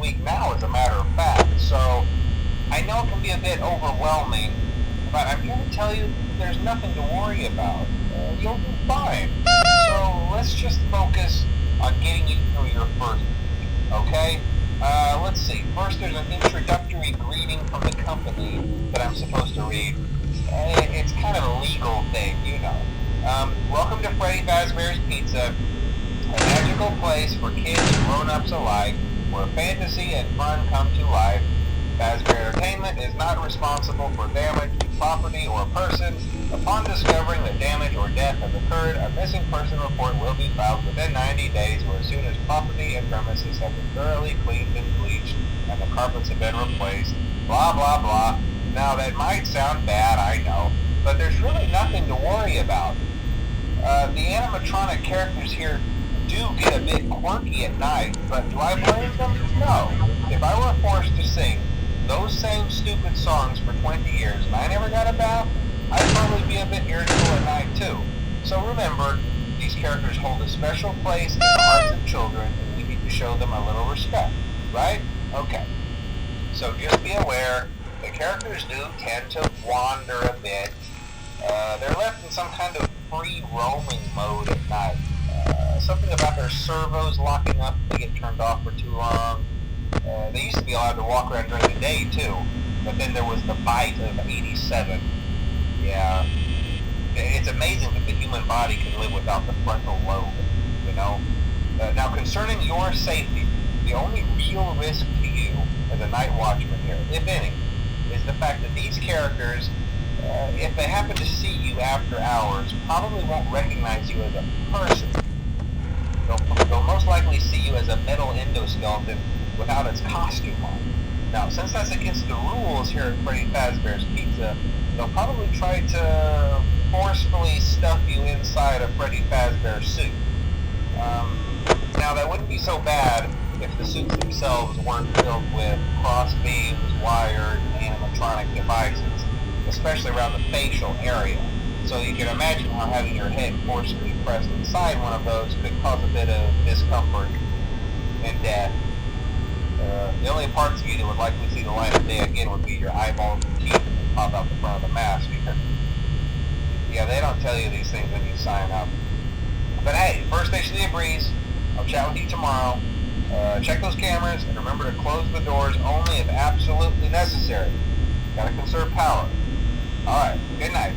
week now, as a matter of fact. So I know it can be a bit overwhelming, but I'm here to tell you there's nothing to worry about. You'll be fine. So let's just focus on getting you through your first week, okay? Let's see. First, there's an introductory greeting from the company that I'm supposed to read. It's kind of a legal thing, you know. Welcome to Freddy Fazbear's Pizza, a magical place for kids and grown-ups alike, where fantasy and fun come to life. Fazbear Entertainment is not responsible for damage to property or person. Upon discovering that damage or death has occurred, a missing person report will be filed within 90 days or as soon as property and premises have been thoroughly cleaned and bleached and the carpets have been replaced. Blah, blah, blah. Now, that might sound bad, I know, but there's really nothing to worry about. The animatronic characters here do get a bit quirky at night, but do I blame them? No. If I were forced to sing those same stupid songs for 20 years and I never got a bath, I'd probably be a bit irritable at night too. So remember, these characters hold a special place in the hearts of children and we need to show them a little respect, right? Okay. So just be aware, the characters do tend to wander a bit. They're left in some kind of free roaming mode at night. Something about their servos locking up if they get turned off for too long. They used to be allowed to walk around during the day too, but then there was the bite of 87. Yeah, it's amazing that the human body can live without the frontal lobe, you know? Now concerning your safety, the only real risk to you as a night watchman here, if any, is the fact that these characters, if they happen to see you after hours, probably won't recognize you as a person. They'll most likely see you as a metal endoskeleton without its costume on. Now, since that's against the rules here at Freddy Fazbear's Pizza, they'll probably try to forcefully stuff you inside a Freddy Fazbear suit. Now, that wouldn't be so bad if the suits themselves weren't filled with cross beams, wires, and animatronic devices, especially around the facial area. So you can imagine how having your head forcefully pressed inside one of those could cause a bit of discomfort and death. The only parts of you that would likely see the light of day again would be your eyeballs and teeth that pop out the front of the mask. Yeah, they don't tell you these things when you sign up. But hey, first station of the breeze. I'll chat with you tomorrow. Check those cameras and remember to close the doors only if absolutely necessary. Gotta conserve power. Alright, good night.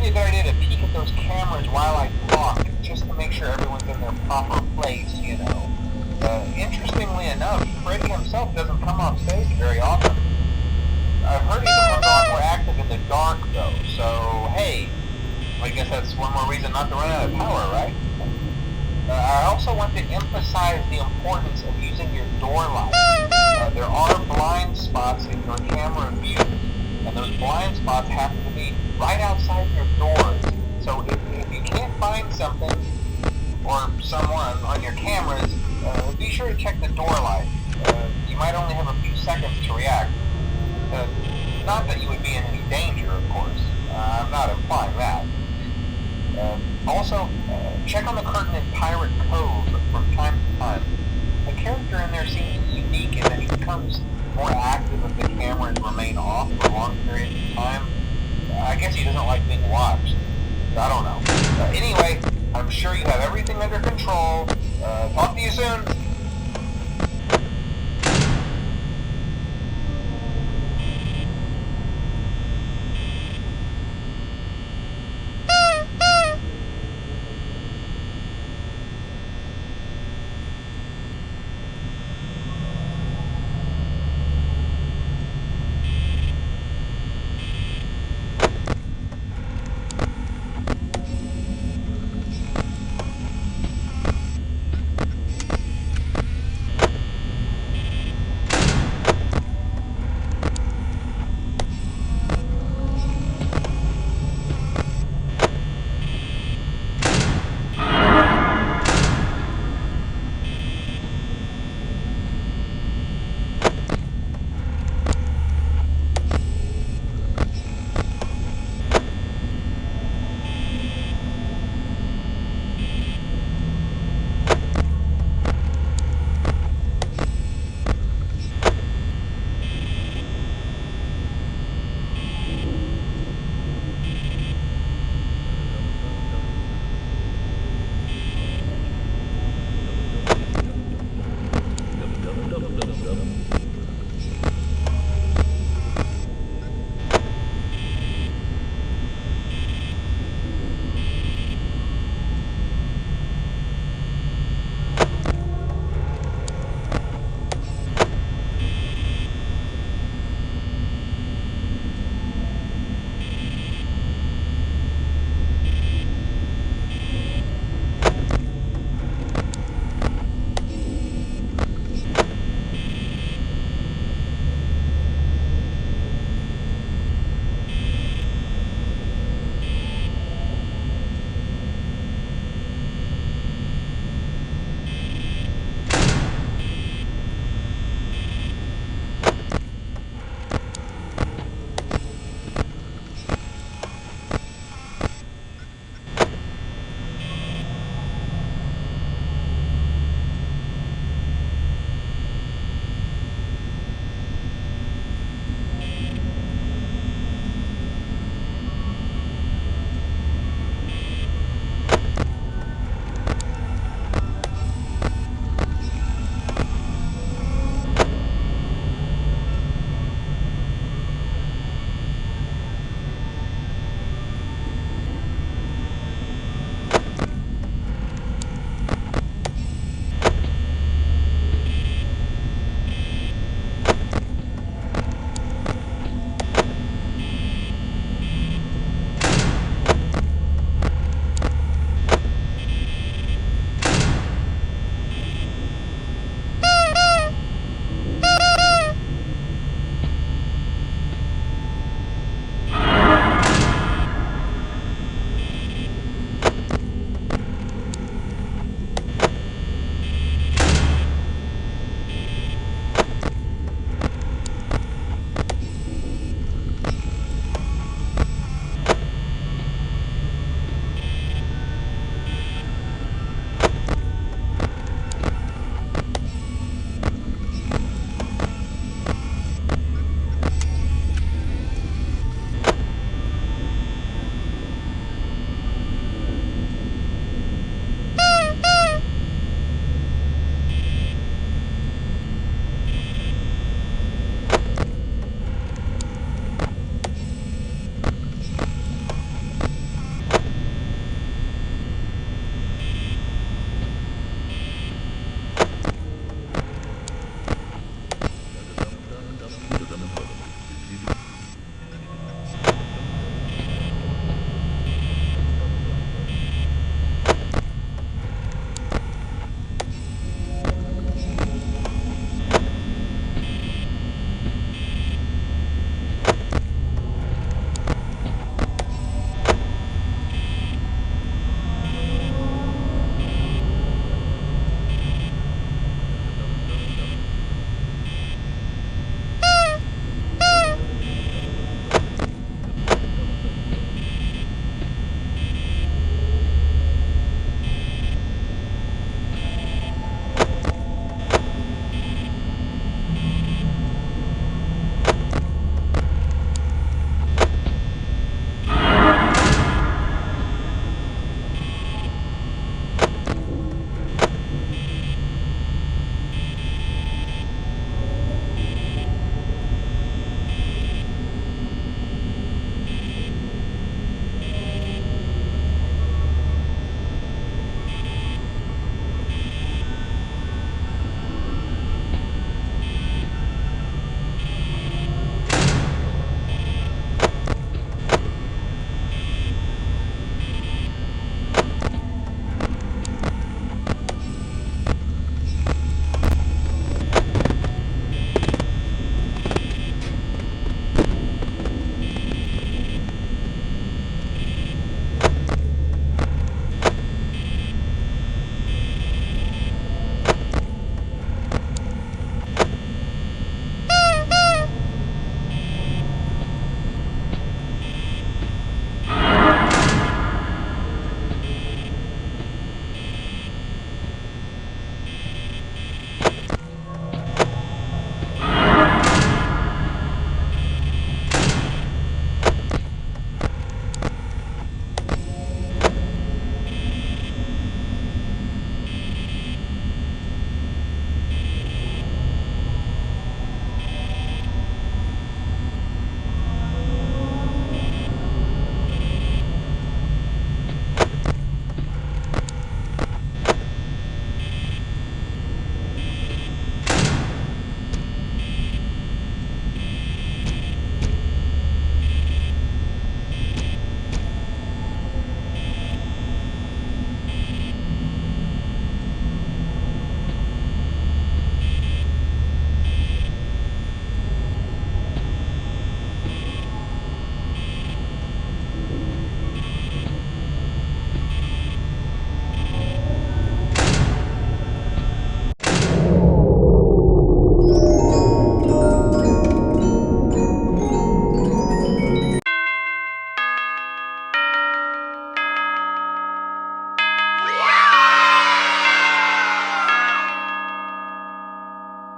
be a good idea to peek at those cameras while I talk, just to make sure everyone's in their proper place, you know. Interestingly enough, Freddy himself doesn't come off stage very often. I've heard he becomes a lot more active in the dark, though, so hey, I guess that's one more reason not to run out of power, right? I also want to emphasize the importance of using your door light. There are blind spots in your camera view, and those blind spots happen to be right outside your doors. So if you can't find something or someone on your cameras, be sure to check the door light. You might only have a few seconds to react. Not that you would be in any danger, of course. I'm not implying that. Also, check on the curtain in Pirate Cove from time to time. The character in there seems unique in that he becomes more active if the cameras remain off for long periods of time. I guess he doesn't like being watched. I don't know. Anyway, I'm sure you have everything under control. Talk to you soon.